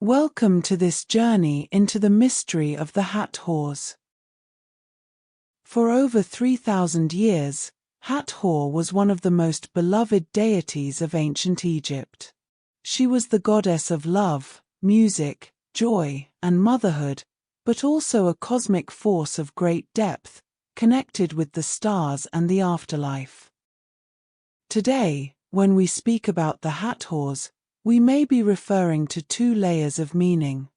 Welcome to this journey into the mystery of the Hathors. For over 3,000 years, Hathor was one of the most beloved deities of ancient Egypt. She was the goddess of love, music, joy, and motherhood, but also a cosmic force of great depth, connected with the stars and the afterlife. Today, when we speak about the Hathors, we may be referring to two layers of meaning.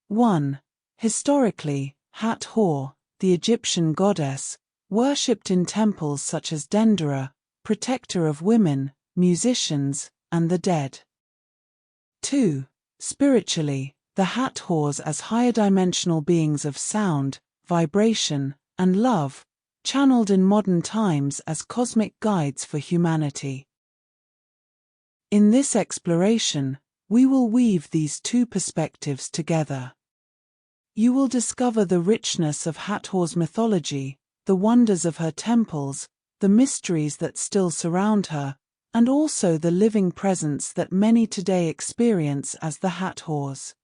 1. Historically, Hathor, the Egyptian goddess, worshipped in temples such as Dendera, protector of women, musicians, and the dead. 2. Spiritually, the Hathors as higher dimensional beings of sound, vibration, and love, channeled in modern times as cosmic guides for humanity. In this exploration, we will weave these two perspectives together. You will discover the richness of Hathor's mythology, the wonders of her temples, the mysteries that still surround her, and also the living presence that many today experience as the Hathors.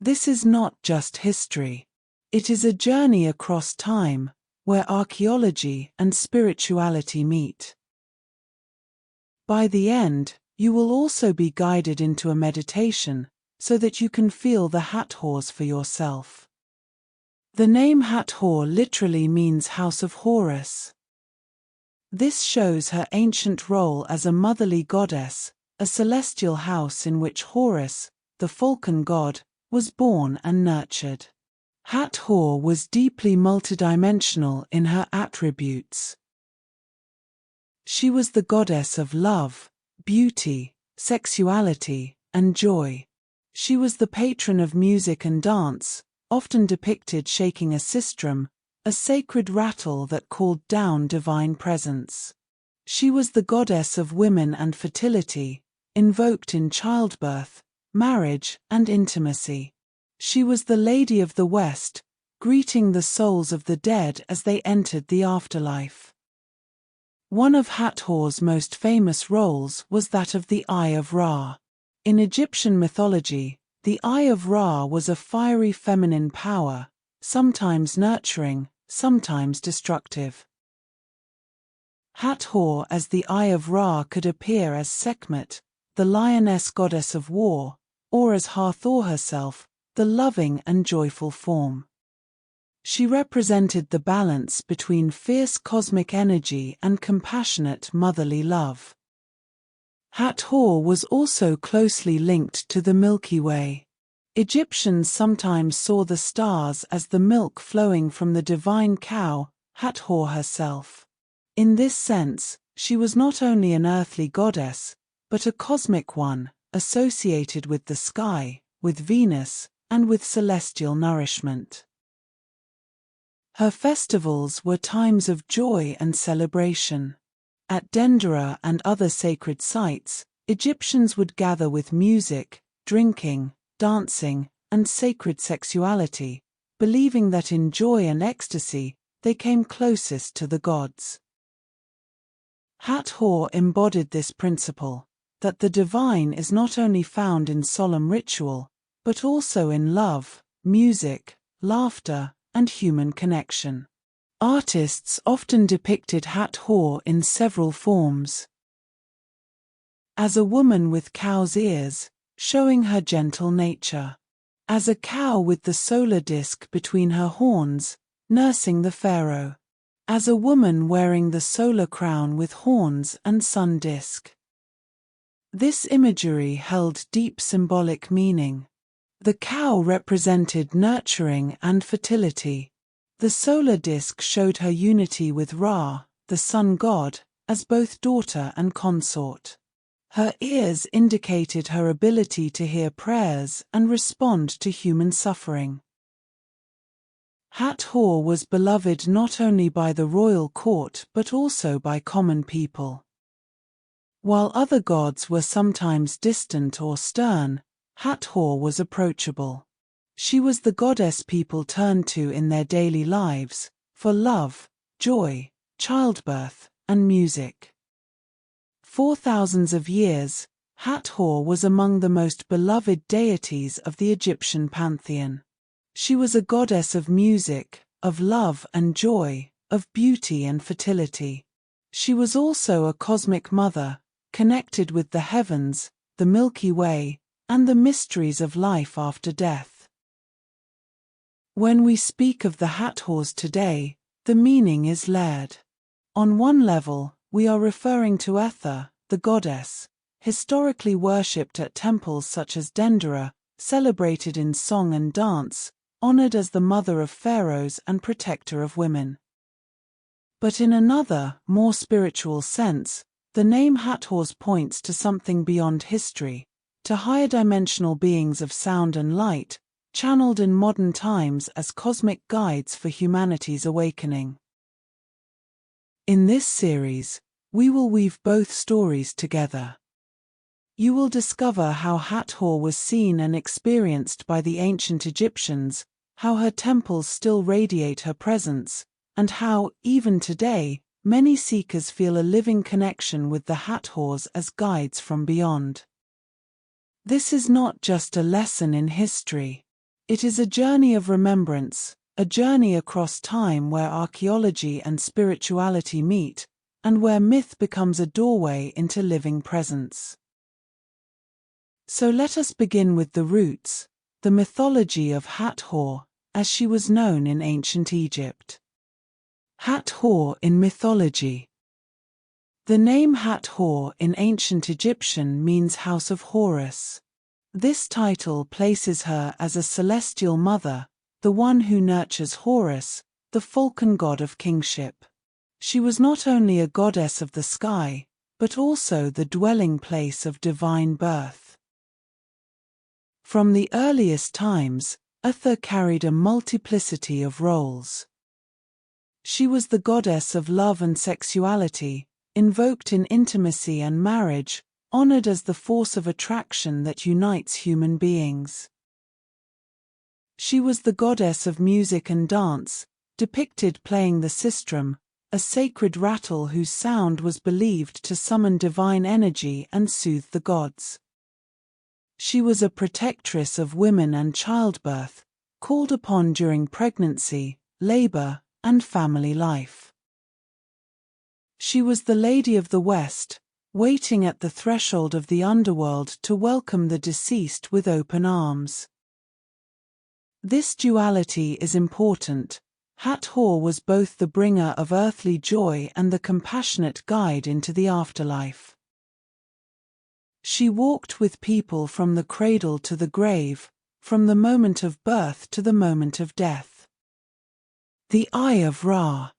This is not just history. It is a journey across time, where archaeology and spirituality meet. By the end, you will also be guided into a meditation, so that you can feel the Hathors for yourself. The name Hathor literally means House of Horus. This shows her ancient role as a motherly goddess, a celestial house in which Horus, the falcon god, was born and nurtured. Hathor was deeply multidimensional in her attributes. She was the goddess of love, beauty, sexuality, and joy. She was the patron of music and dance, often depicted shaking a sistrum, a sacred rattle that called down divine presence. She was the goddess of women and fertility, invoked in childbirth, marriage, and intimacy. She was the Lady of the West, greeting the souls of the dead as they entered the afterlife. One of Hathor's most famous roles was that of the Eye of Ra. In Egyptian mythology, the Eye of Ra was a fiery feminine power, sometimes nurturing, sometimes destructive. Hathor as the Eye of Ra could appear as Sekhmet, the lioness goddess of war, or as Hathor herself, the loving and joyful form. She represented the balance between fierce cosmic energy and compassionate motherly love. Hathor was also closely linked to the Milky Way. Egyptians sometimes saw the stars as the milk flowing from the divine cow, Hathor herself. In this sense, she was not only an earthly goddess, but a cosmic one, associated with the sky, with Venus, and with celestial nourishment. Her festivals were times of joy and celebration. At Dendera and other sacred sites, Egyptians would gather with music, drinking, dancing, and sacred sexuality, believing that in joy and ecstasy, they came closest to the gods. Hathor embodied this principle, that the divine is not only found in solemn ritual, but also in love, music, laughter, and human connection. Artists often depicted Hathor in several forms. As a woman with cow's ears, showing her gentle nature. As a cow with the solar disk between her horns, nursing the pharaoh. As a woman wearing the solar crown with horns and sun disk. This imagery held deep symbolic meaning. The cow represented nurturing and fertility. The solar disk showed her unity with Ra, the sun god, as both daughter and consort. Her ears indicated her ability to hear prayers and respond to human suffering. Hathor was beloved not only by the royal court but also by common people. While other gods were sometimes distant or stern, Hathor was approachable. She was the goddess people turned to in their daily lives, for love, joy, childbirth, and music. For thousands of years, Hathor was among the most beloved deities of the Egyptian pantheon. She was a goddess of music, of love and joy, of beauty and fertility. She was also a cosmic mother, connected with the heavens, the Milky Way, and the mysteries of life after death. When we speak of the Hathors today, the meaning is layered. On one level, we are referring to Hathor, the goddess, historically worshipped at temples such as Dendera, celebrated in song and dance, honored as the mother of pharaohs and protector of women. But in another, more spiritual sense, the name Hathors points to something beyond history, to higher dimensional beings of sound and light, channeled in modern times as cosmic guides for humanity's awakening. In this series, we will weave both stories together. You will discover how Hathor was seen and experienced by the ancient Egyptians, how her temples still radiate her presence, and how, even today, many seekers feel a living connection with the Hathors as guides from beyond. This is not just a lesson in history. It is a journey of remembrance, a journey across time where archaeology and spirituality meet, and where myth becomes a doorway into living presence. So let us begin with the roots, the mythology of Hathor, as she was known in ancient Egypt. Hathor in mythology. The name Hathor in ancient Egyptian means House of Horus. This title places her as a celestial mother, the one who nurtures Horus, the falcon god of kingship. She was not only a goddess of the sky, but also the dwelling place of divine birth. From the earliest times, Hathor carried a multiplicity of roles. She was the goddess of love and sexuality, invoked in intimacy and marriage, honored as the force of attraction that unites human beings. She was the goddess of music and dance, depicted playing the sistrum, a sacred rattle whose sound was believed to summon divine energy and soothe the gods. She was a protectress of women and childbirth, called upon during pregnancy, labor, and family life. She was the Lady of the West, waiting at the threshold of the underworld to welcome the deceased with open arms. This duality is important. Hathor was both the bringer of earthly joy and the compassionate guide into the afterlife. She walked with people from the cradle to the grave, from the moment of birth to the moment of death. The Eye of Ra.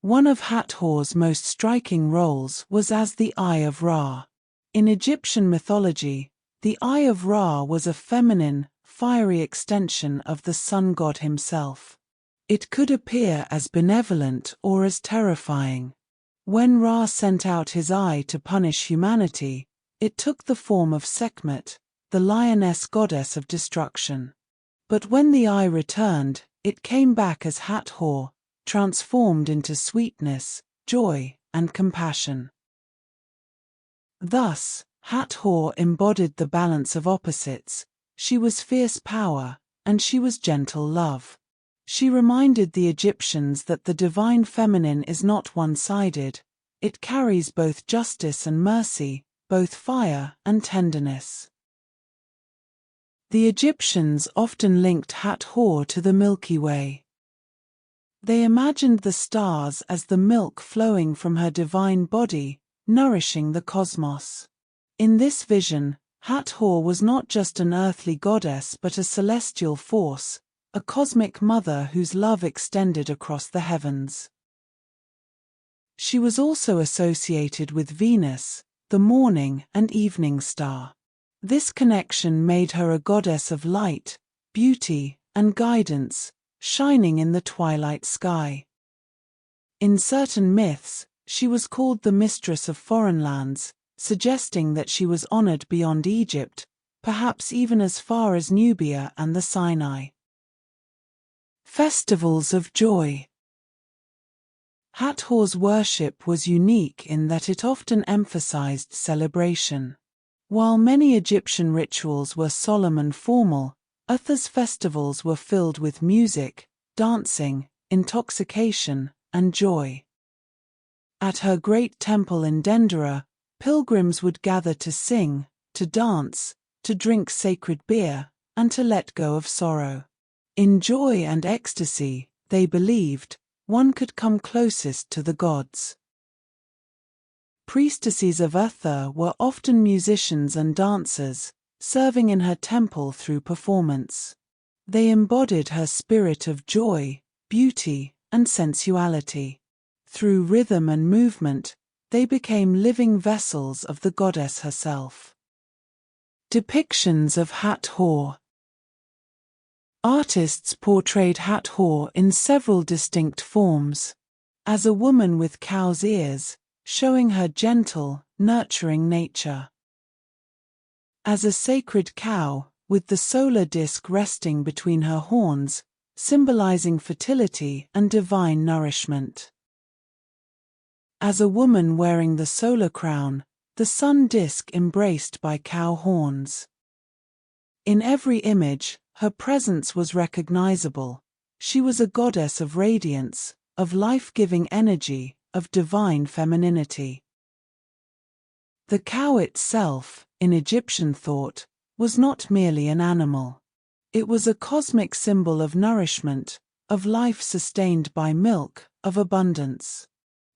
One of Hathor's most striking roles was as the Eye of Ra. In Egyptian mythology, the Eye of Ra was a feminine, fiery extension of the sun god himself. It could appear as benevolent or as terrifying. When Ra sent out his eye to punish humanity, it took the form of Sekhmet, the lioness goddess of destruction. But when the eye returned, it came back as Hathor, transformed into sweetness, joy, and compassion. Thus, Hathor embodied the balance of opposites. She was fierce power, and she was gentle love. She reminded the Egyptians that the divine feminine is not one-sided. It carries both justice and mercy, both fire and tenderness. The Egyptians often linked Hathor to the Milky Way. They imagined the stars as the milk flowing from her divine body, nourishing the cosmos. In this vision, Hathor was not just an earthly goddess but a celestial force, a cosmic mother whose love extended across the heavens. She was also associated with Venus, the morning and evening star. This connection made her a goddess of light, beauty, and guidance, shining in the twilight sky. In certain myths, she was called the mistress of foreign lands, suggesting that she was honored beyond Egypt, perhaps even as far as Nubia and the Sinai. Festivals of joy. Hathor's worship was unique in that it often emphasized celebration. While many Egyptian rituals were solemn and formal, Hathor's festivals were filled with music, dancing, intoxication, and joy. At her great temple in Dendera, pilgrims would gather to sing, to dance, to drink sacred beer, and to let go of sorrow. In joy and ecstasy, they believed, one could come closest to the gods. Priestesses of Hathor were often musicians and dancers, serving in her temple through performance. They embodied her spirit of joy, beauty, and sensuality. Through rhythm and movement, they became living vessels of the goddess herself. Depictions of Hathor. Artists portrayed Hathor in several distinct forms. As a woman with cow's ears, showing her gentle, nurturing nature. As a sacred cow, with the solar disk resting between her horns, symbolizing fertility and divine nourishment. As a woman wearing the solar crown, the sun disk embraced by cow horns. In every image, her presence was recognizable. She was a goddess of radiance, of life-giving energy, of divine femininity. The cow itself, in Egyptian thought, was not merely an animal. It was a cosmic symbol of nourishment, of life sustained by milk, of abundance.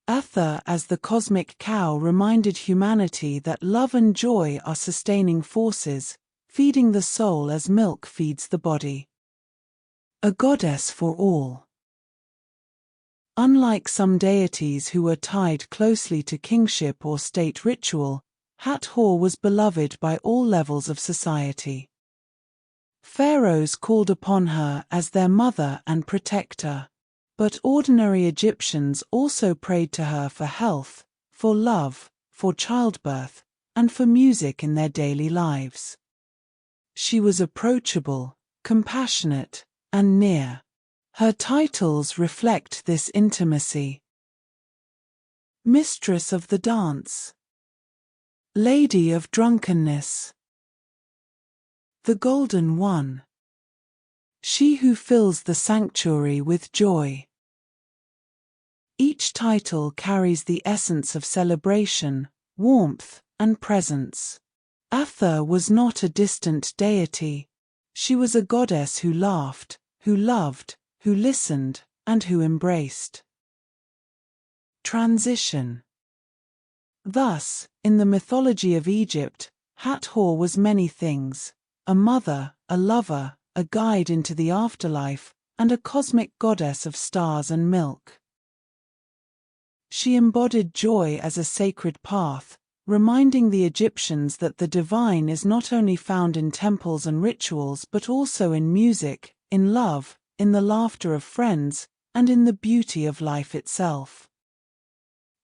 Hathor as the cosmic cow reminded humanity that love and joy are sustaining forces, feeding the soul as milk feeds the body. A goddess for all. Unlike some deities who were tied closely to kingship or state ritual, Hathor was beloved by all levels of society. Pharaohs called upon her as their mother and protector. But ordinary Egyptians also prayed to her for health, for love, for childbirth, and for music in their daily lives. She was approachable, compassionate, and near. Her titles reflect this intimacy. Mistress of the Dance. Lady of Drunkenness. The Golden One. She who fills the sanctuary with joy. Each title carries the essence of celebration, warmth, and presence. Hathor was not a distant deity. She was a goddess who laughed, who loved, who listened, and who embraced. Transition. Thus, in the mythology of Egypt, Hathor was many things: a mother, a lover, a guide into the afterlife, and a cosmic goddess of stars and milk. She embodied joy as a sacred path, reminding the Egyptians that the divine is not only found in temples and rituals but also in music, in love, in the laughter of friends, and in the beauty of life itself.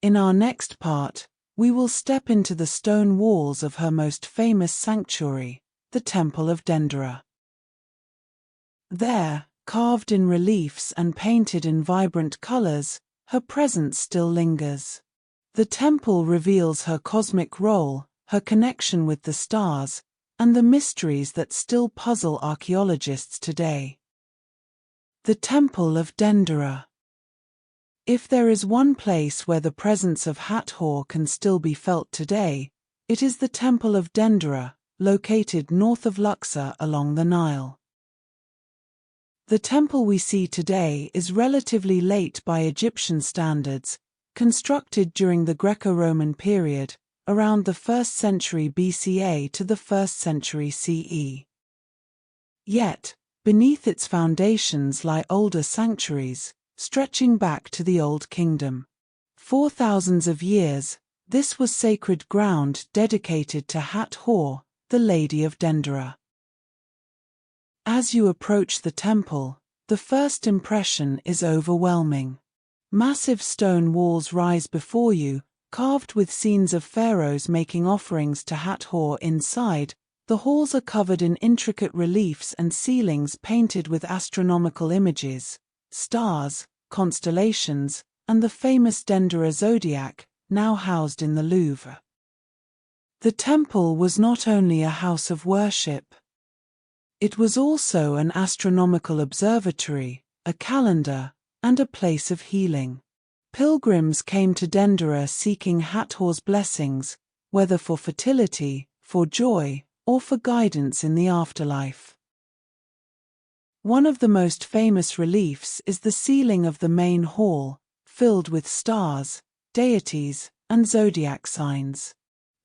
In our next part, we will step into the stone walls of her most famous sanctuary, the Temple of Dendera. There, carved in reliefs and painted in vibrant colors, her presence still lingers. The temple reveals her cosmic role, her connection with the stars, and the mysteries that still puzzle archaeologists today. The Temple of Dendera. If there is one place where the presence of Hathor can still be felt today, it is the Temple of Dendera, located north of Luxor along the Nile. The temple we see today is relatively late by Egyptian standards, constructed during the Greco-Roman period, around the 1st century BCA to the 1st century CE. Yet, beneath its foundations lie older sanctuaries, stretching back to the Old Kingdom. For thousands of years, this was sacred ground dedicated to Hathor, the Lady of Dendera. As you approach the temple, the first impression is overwhelming. Massive stone walls rise before you, carved with scenes of pharaohs making offerings to Hathor inside. The halls are covered in intricate reliefs and ceilings painted with astronomical images, stars, constellations, and the famous Dendera zodiac, now housed in the Louvre. The temple was not only a house of worship. It was also an astronomical observatory, a calendar, and a place of healing. Pilgrims came to Dendera seeking Hathor's blessings, whether for fertility, for joy, or for guidance in the afterlife. One of the most famous reliefs is the ceiling of the main hall, filled with stars, deities, and zodiac signs.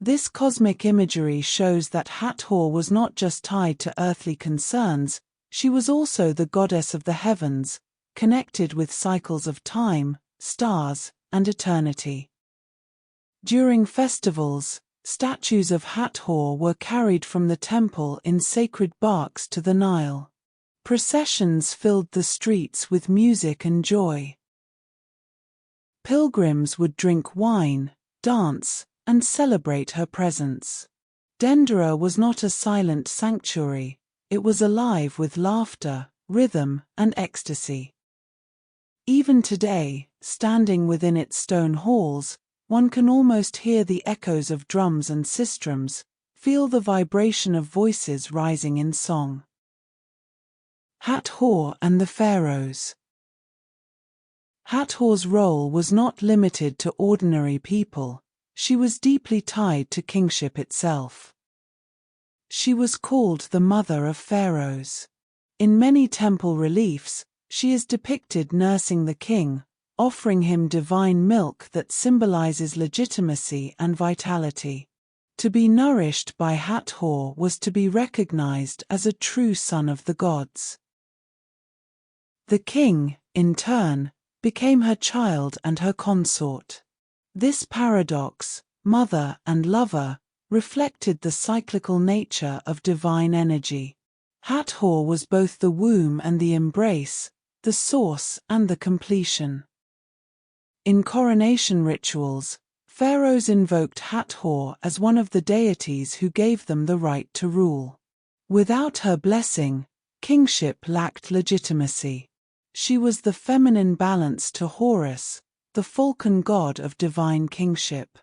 This cosmic imagery shows that Hathor was not just tied to earthly concerns, she was also the goddess of the heavens, connected with cycles of time, stars, and eternity. During festivals, statues of Hathor were carried from the temple in sacred barks to the Nile. Processions filled the streets with music and joy. Pilgrims would drink wine, dance, and celebrate her presence. Dendera was not a silent sanctuary, it was alive with laughter, rhythm, and ecstasy. Even today, standing within its stone halls, one can almost hear the echoes of drums and sistrums, feel the vibration of voices rising in song. Hathor and the Pharaohs. Hathor's role was not limited to ordinary people, she was deeply tied to kingship itself. She was called the mother of pharaohs. In many temple reliefs, she is depicted nursing the king, offering him divine milk that symbolizes legitimacy and vitality. To be nourished by Hathor was to be recognized as a true son of the gods. The king, in turn, became her child and her consort. This paradox, mother and lover, reflected the cyclical nature of divine energy. Hathor was both the womb and the embrace, the source and the completion. In coronation rituals, pharaohs invoked Hathor as one of the deities who gave them the right to rule. Without her blessing, kingship lacked legitimacy. She was the feminine balance to Horus, the falcon god of divine kingship.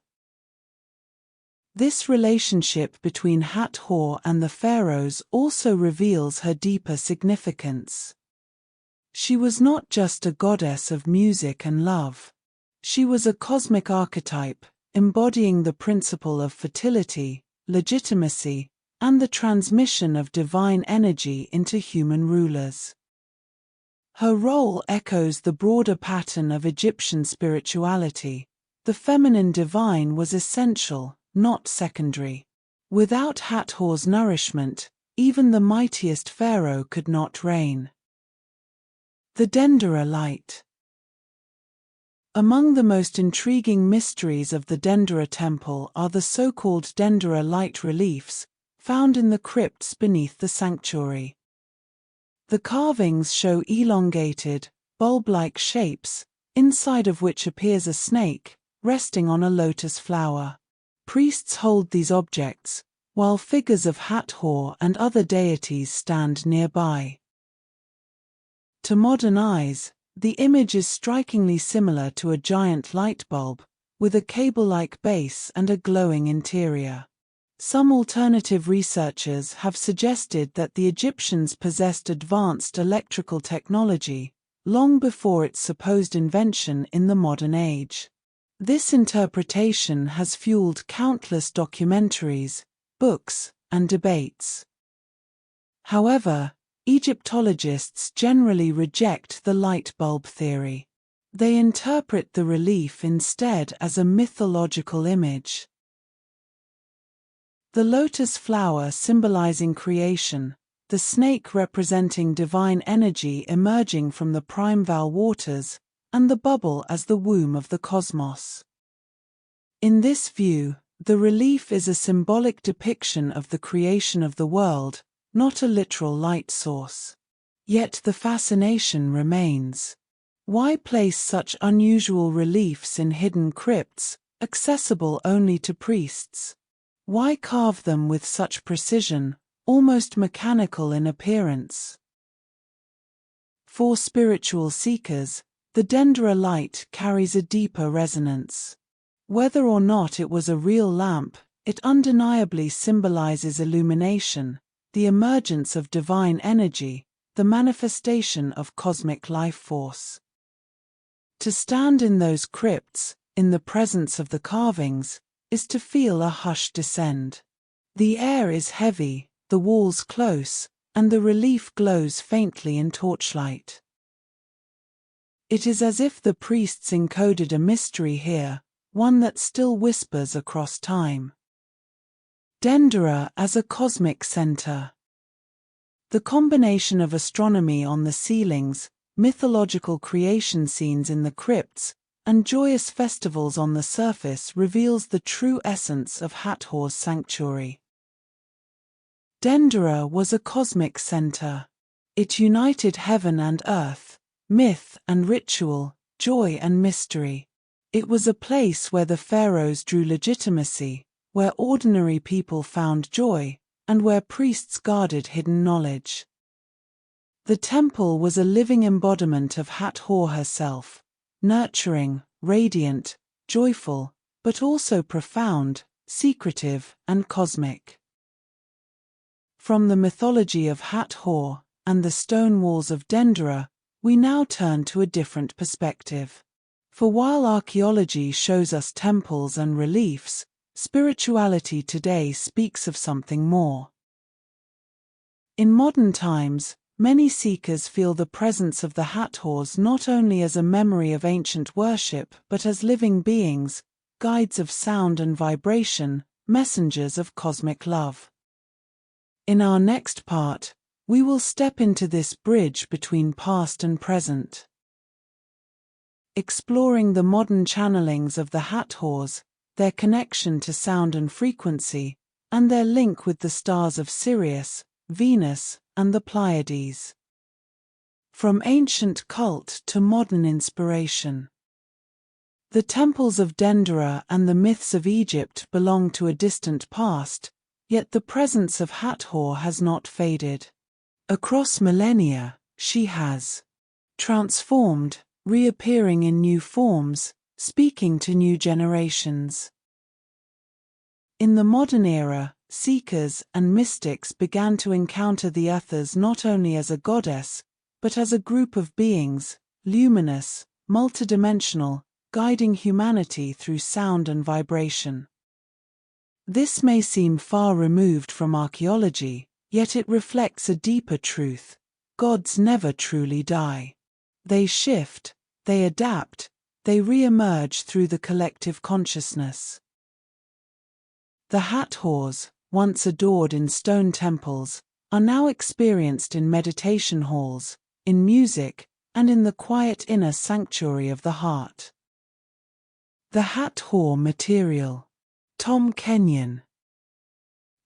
This relationship between Hathor and the pharaohs also reveals her deeper significance. She was not just a goddess of music and love. She was a cosmic archetype, embodying the principle of fertility, legitimacy, and the transmission of divine energy into human rulers. Her role echoes the broader pattern of Egyptian spirituality. The feminine divine was essential, not secondary. Without Hathor's nourishment, even the mightiest pharaoh could not reign. The Dendera light. Among the most intriguing mysteries of the Dendera temple are the so-called Dendera light reliefs, found in the crypts beneath the sanctuary. The carvings show elongated, bulb-like shapes, inside of which appears a snake, resting on a lotus flower. Priests hold these objects, while figures of Hathor and other deities stand nearby. To modern eyes, the image is strikingly similar to a giant light bulb, with a cable-like base and a glowing interior. Some alternative researchers have suggested that the Egyptians possessed advanced electrical technology, long before its supposed invention in the modern age. This interpretation has fueled countless documentaries, books, and debates. However, Egyptologists generally reject the light bulb theory. They interpret the relief instead as a mythological image. The lotus flower symbolizing creation, the snake representing divine energy emerging from the primeval waters, and the bubble as the womb of the cosmos. In this view, the relief is a symbolic depiction of the creation of the world, not a literal light source. Yet the fascination remains. Why place such unusual reliefs in hidden crypts, accessible only to priests? Why carve them with such precision, almost mechanical in appearance? For spiritual seekers, the Dendera light carries a deeper resonance. Whether or not it was a real lamp, It undeniably symbolizes illumination, the emergence of divine energy, the manifestation of cosmic life force. To stand in those crypts, in the presence of the carvings, is to feel a hush descend. The air is heavy, the walls close, and the relief glows faintly in torchlight. It is as if the priests encoded a mystery here, one that still whispers across time. Dendera as a cosmic center. The combination of astronomy on the ceilings, mythological creation scenes in the crypts, and joyous festivals on the surface reveals the true essence of Hathor's sanctuary. Dendera was a cosmic center. It united heaven and earth, myth and ritual, joy and mystery. It was a place where the pharaohs drew legitimacy, where ordinary people found joy, and where priests guarded hidden knowledge. The temple was a living embodiment of Hathor herself, nurturing, radiant, joyful, but also profound, secretive, and cosmic. From the mythology of Hathor and the stone walls of Dendera, we now turn to a different perspective. For while archaeology shows us temples and reliefs, spirituality today speaks of something more. In modern times, many seekers feel the presence of the Hathors not only as a memory of ancient worship but as living beings, guides of sound and vibration, messengers of cosmic love. In our next part, we will step into this bridge between past and present, exploring the modern channelings of the Hathors, their connection to sound and frequency, and their link with the stars of Sirius, Venus, and the Pleiades. From ancient cult to modern inspiration. The temples of Dendera and the myths of Egypt belong to a distant past, yet the presence of Hathor has not faded. Across millennia, she has transformed, reappearing in new forms, speaking to new generations. In the modern era, seekers and mystics began to encounter the Hathors not only as a goddess, but as a group of beings, luminous, multidimensional, guiding humanity through sound and vibration. This may seem far removed from archaeology, yet it reflects a deeper truth: gods never truly die. They shift, they adapt, they re-emerge through the collective consciousness. The Hathors, once adored in stone temples, are now experienced in meditation halls, in music, and in the quiet inner sanctuary of the heart. The Hathor material. Tom Kenyon.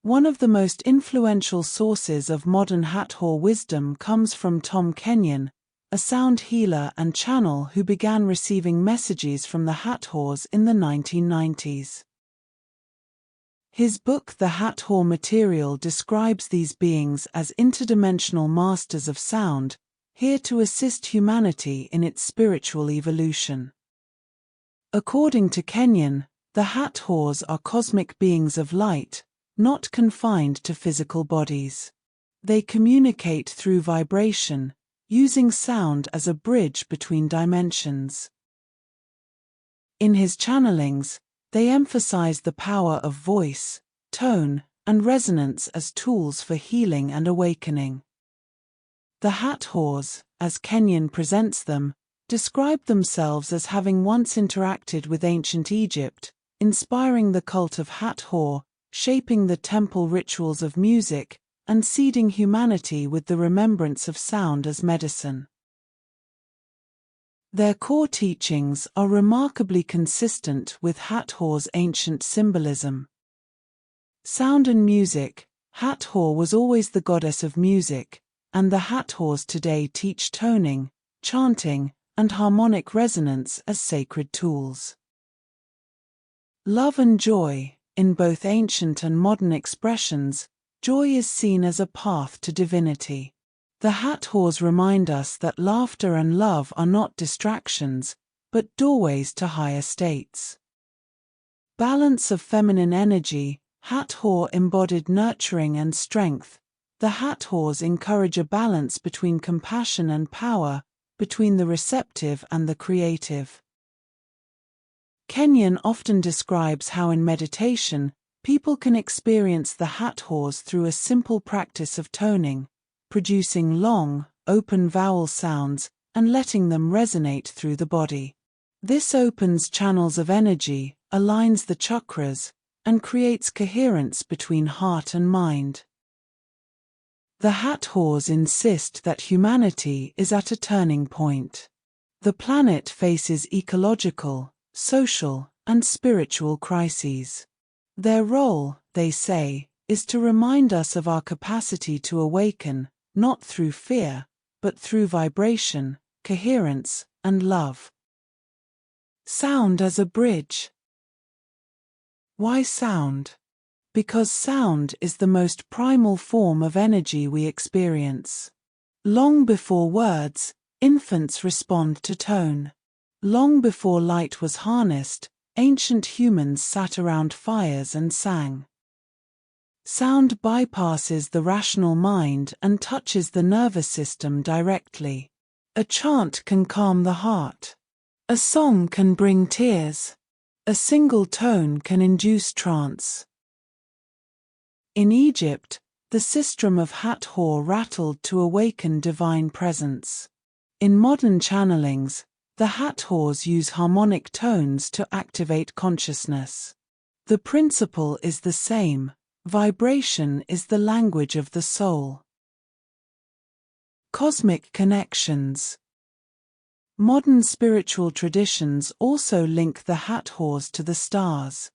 One of the most influential sources of modern Hathor wisdom comes from Tom Kenyon, a sound healer and channel who began receiving messages from the Hathors in the 1990s. His book The Hathor Material describes these beings as interdimensional masters of sound, here to assist humanity in its spiritual evolution. According to Kenyon, the Hathors are cosmic beings of light, not confined to physical bodies. They communicate through vibration, using sound as a bridge between dimensions. In his channelings, they emphasize the power of voice, tone, and resonance as tools for healing and awakening. The Hathors, as Kenyon presents them, describe themselves as having once interacted with ancient Egypt, inspiring the cult of Hathor, shaping the temple rituals of music, and seeding humanity with the remembrance of sound as medicine. Their core teachings are remarkably consistent with Hathor's ancient symbolism. Sound and music. Hathor was always the goddess of music, and the Hathors today teach toning, chanting, and harmonic resonance as sacred tools. Love and joy. In both ancient and modern expressions, joy is seen as a path to divinity. The Hathors remind us that laughter and love are not distractions, but doorways to higher states. Balance of feminine energy. Hathor embodied nurturing and strength. The Hathors encourage a balance between compassion and power, between the receptive and the creative. Kenyon often describes how in meditation, people can experience the Hathors through a simple practice of toning, producing long, open vowel sounds and letting them resonate through the body. This opens channels of energy, aligns the chakras, and creates coherence between heart and mind. The Hathors insist that humanity is at a turning point. The planet faces ecological, social, and spiritual crises. Their role, they say, is to remind us of our capacity to awaken, not through fear, but through vibration, coherence, and love. Sound as a bridge. Why sound? Because sound is the most primal form of energy we experience. Long before words, infants respond to tone. Long before light was harnessed, ancient humans sat around fires and sang. Sound bypasses the rational mind and touches the nervous system directly. A chant can calm the heart. A song can bring tears. A single tone can induce trance. In Egypt, the sistrum of Hathor rattled to awaken divine presence. In modern channelings, the Hathors use harmonic tones to activate consciousness. The principle is the same. Vibration is the language of the soul. Cosmic connections. Modern spiritual traditions also link the Hathors to the stars.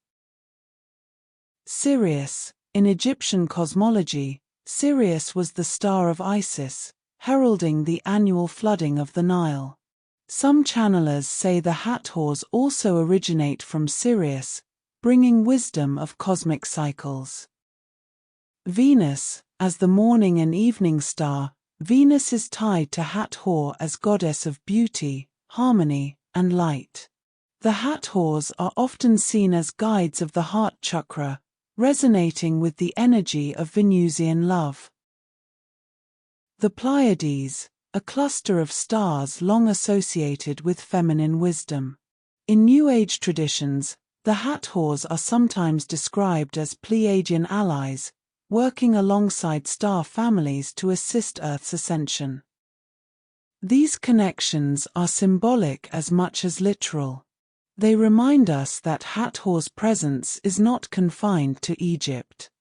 Sirius. In Egyptian cosmology, Sirius was the star of Isis, heralding the annual flooding of the Nile. Some channelers say the Hathors also originate from Sirius, bringing wisdom of cosmic cycles. Venus, as the morning and evening star, Venus is tied to Hathor as goddess of beauty, harmony, and light. The Hathors are often seen as guides of the heart chakra, resonating with the energy of Venusian love. The Pleiades, a cluster of stars long associated with feminine wisdom. In New Age traditions, the Hathors are sometimes described as Pleiadian allies, working alongside star families to assist Earth's ascension. These connections are symbolic as much as literal. They remind us that Hathor's presence is not confined to Egypt.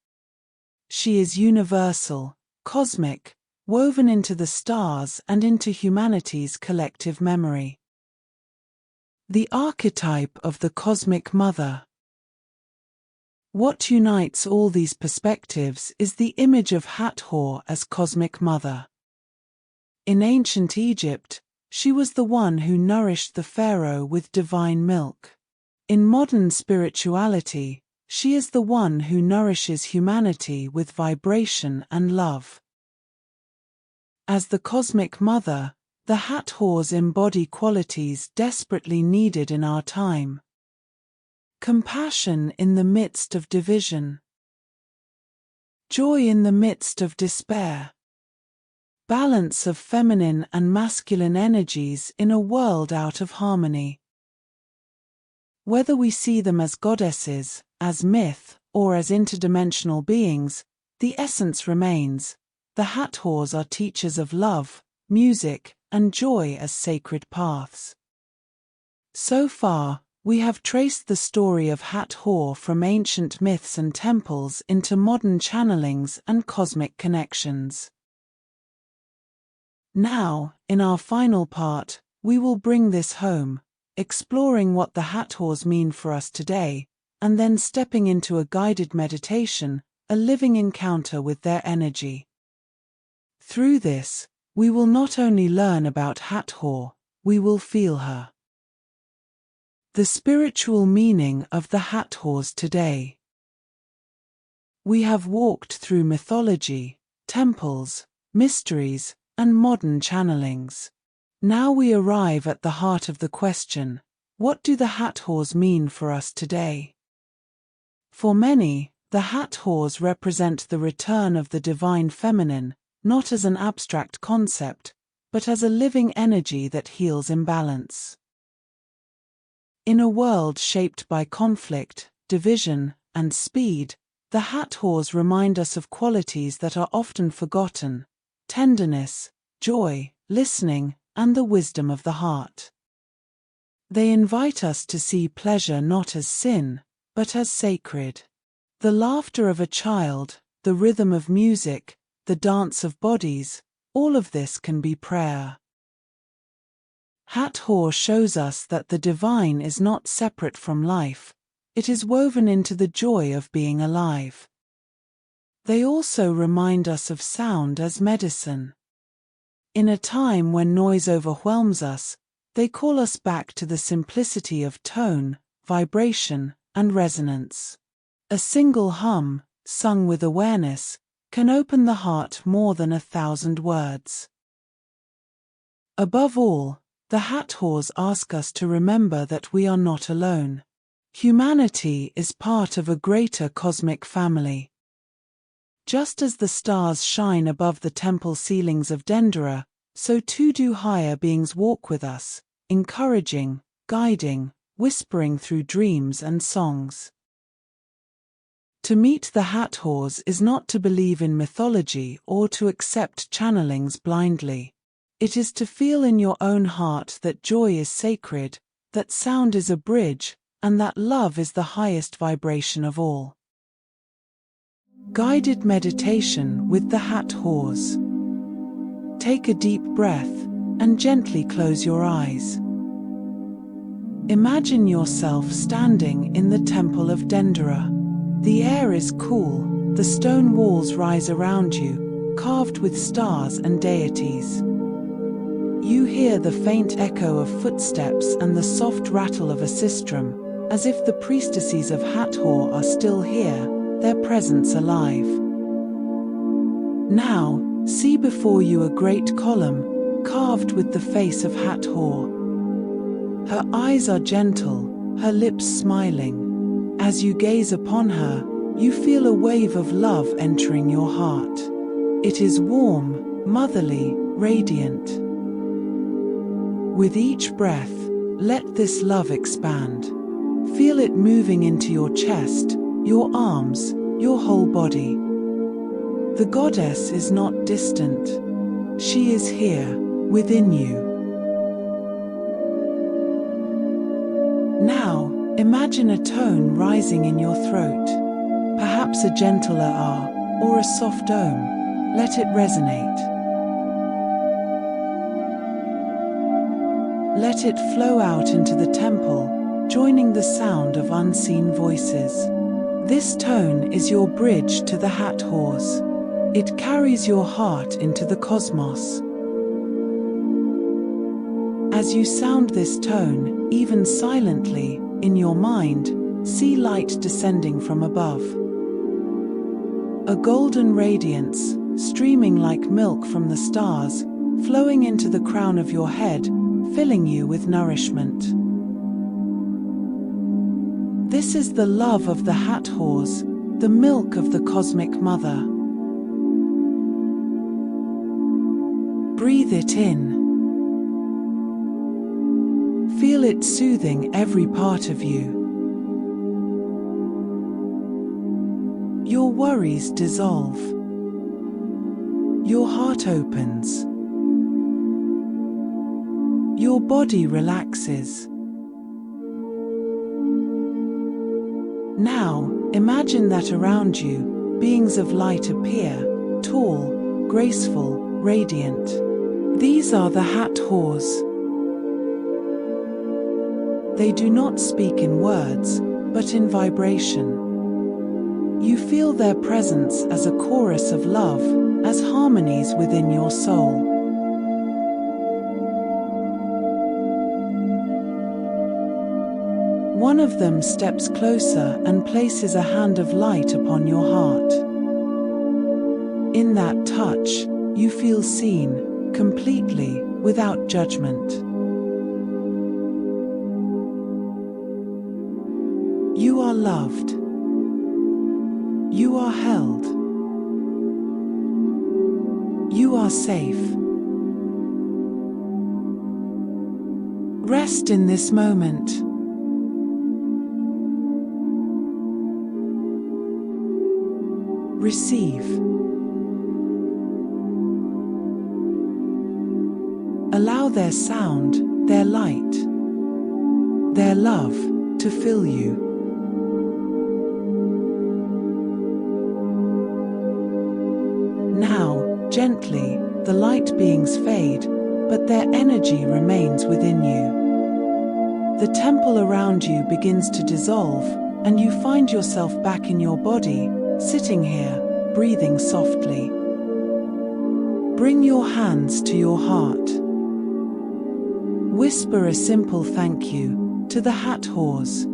She is universal, cosmic, woven into the stars and into humanity's collective memory. The archetype of the cosmic mother. What unites all these perspectives is the image of Hathor as cosmic mother. In ancient Egypt, she was the one who nourished the pharaoh with divine milk. In modern spirituality, she is the one who nourishes humanity with vibration and love. As the cosmic mother, the Hathors embody qualities desperately needed in our time. Compassion in the midst of division. Joy in the midst of despair. Balance of feminine and masculine energies in a world out of harmony. Whether we see them as goddesses, as myth, or as interdimensional beings, the essence remains. The Hathors are teachers of love, music, and joy as sacred paths. So far, we have traced the story of Hathor from ancient myths and temples into modern channelings and cosmic connections. Now, in our final part, we will bring this home, exploring what the Hathors mean for us today, and then stepping into a guided meditation, a living encounter with their energy. Through this, we will not only learn about Hathor, we will feel her. The spiritual meaning of the Hathors today. We have walked through mythology, temples, mysteries, and modern channelings. Now we arrive at the heart of the question: what do the Hathors mean for us today? For many, The Hathors represent the return of the divine feminine, not as an abstract concept, but as a living energy that heals imbalance. In a world shaped by conflict, division, and speed, the Hathors remind us of qualities that are often forgotten: tenderness, joy, listening, and the wisdom of the heart. They invite us to see pleasure not as sin, but as sacred. The laughter of a child, the rhythm of music, the dance of bodies, all of this can be prayer. Hathor shows us that the divine is not separate from life, it is woven into the joy of being alive. They also remind us of sound as medicine. In a time when noise overwhelms us, they call us back to the simplicity of tone, vibration, and resonance. A single hum, sung with awareness, can open the heart more than 1,000 words. Above all, the Hathors ask us to remember that we are not alone. Humanity is part of a greater cosmic family. Just as the stars shine above the temple ceilings of Dendera, so too do higher beings walk with us, encouraging, guiding, whispering through dreams and songs. To meet the Hathors is not to believe in mythology or to accept channelings blindly. It is to feel in your own heart that joy is sacred, that sound is a bridge, and that love is the highest vibration of all. Guided meditation with the Hathors. Take a deep breath and gently close your eyes. Imagine yourself standing in the temple of Dendera. The air is cool, the stone walls rise around you, carved with stars and deities. You hear the faint echo of footsteps and the soft rattle of a sistrum, as if the priestesses of Hathor are still here, their presence alive. Now, see before you a great column, carved with the face of Hathor. Her eyes are gentle, her lips smiling. As you gaze upon her, you feel a wave of love entering your heart. It is warm, motherly, radiant. With each breath, let this love expand. Feel it moving into your chest, your arms, your whole body. The goddess is not distant. She is here, within you. Now, imagine a tone rising in your throat. Perhaps a gentle ah, or a soft om. Let it resonate. Let it flow out into the temple, joining the sound of unseen voices. This tone is your bridge to the Hathors. It carries your heart into the cosmos. As you sound this tone, even silently, in your mind, see light descending from above. A golden radiance, streaming like milk from the stars, flowing into the crown of your head, filling you with nourishment. This is the love of the Hathors, the milk of the cosmic mother. Breathe it in. Feel it soothing every part of you. Your worries dissolve. Your heart opens. Your body relaxes. Now, imagine that around you, beings of light appear, tall, graceful, radiant. These are the Hathors. They do not speak in words, but in vibration. You feel their presence as a chorus of love, as harmonies within your soul. One of them steps closer and places a hand of light upon your heart. In that touch, you feel seen, completely, without judgment. You are loved. You are held. You are safe. Rest in this moment. Receive. Allow their sound, their light, their love to fill you. Now, gently, the light beings fade, but their energy remains within you. The temple around you begins to dissolve, and you find yourself back in your body, sitting here, breathing softly. Bring your hands to your heart. Whisper a simple thank you to the Hathors,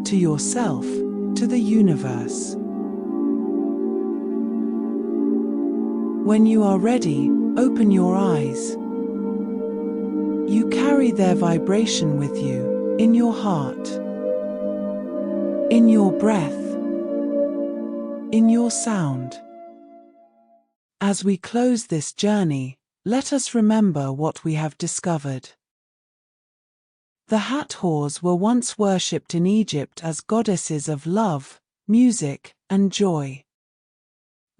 to yourself, to the universe. When you are ready, open your eyes. You carry their vibration with you, in your heart, in your breath, in your sound. As we close this journey, let us remember what we have discovered. The Hathors were once worshipped in Egypt as goddesses of love, music, and joy.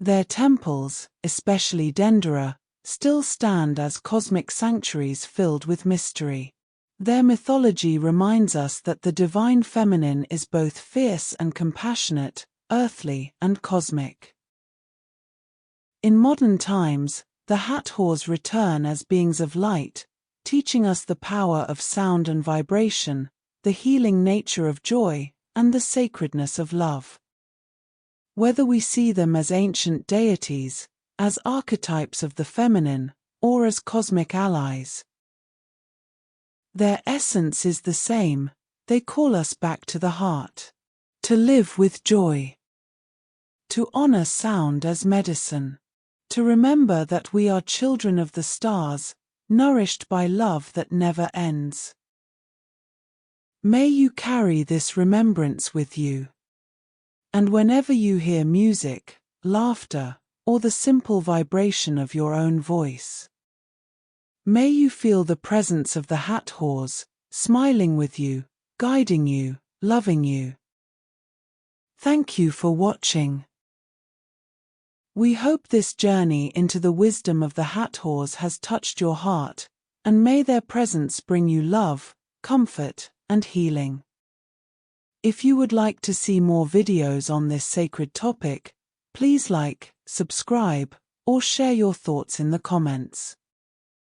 Their temples, especially Dendera, still stand as cosmic sanctuaries filled with mystery. Their mythology reminds us that the divine feminine is both fierce and compassionate, earthly and cosmic. In modern times, the Hathors return as beings of light, teaching us the power of sound and vibration, the healing nature of joy, and the sacredness of love. Whether we see them as ancient deities, as archetypes of the feminine, or as cosmic allies, their essence is the same. They call us back to the heart, to live with joy, to honor sound as medicine, to remember that we are children of the stars, nourished by love that never ends. May you carry this remembrance with you. And whenever you hear music, laughter, or the simple vibration of your own voice, may you feel the presence of the Hathors, smiling with you, guiding you, loving you. Thank you for watching. We hope this journey into the wisdom of the Hathors has touched your heart, and may their presence bring you love, comfort, and healing. If you would like to see more videos on this sacred topic, please like, subscribe, or share your thoughts in the comments.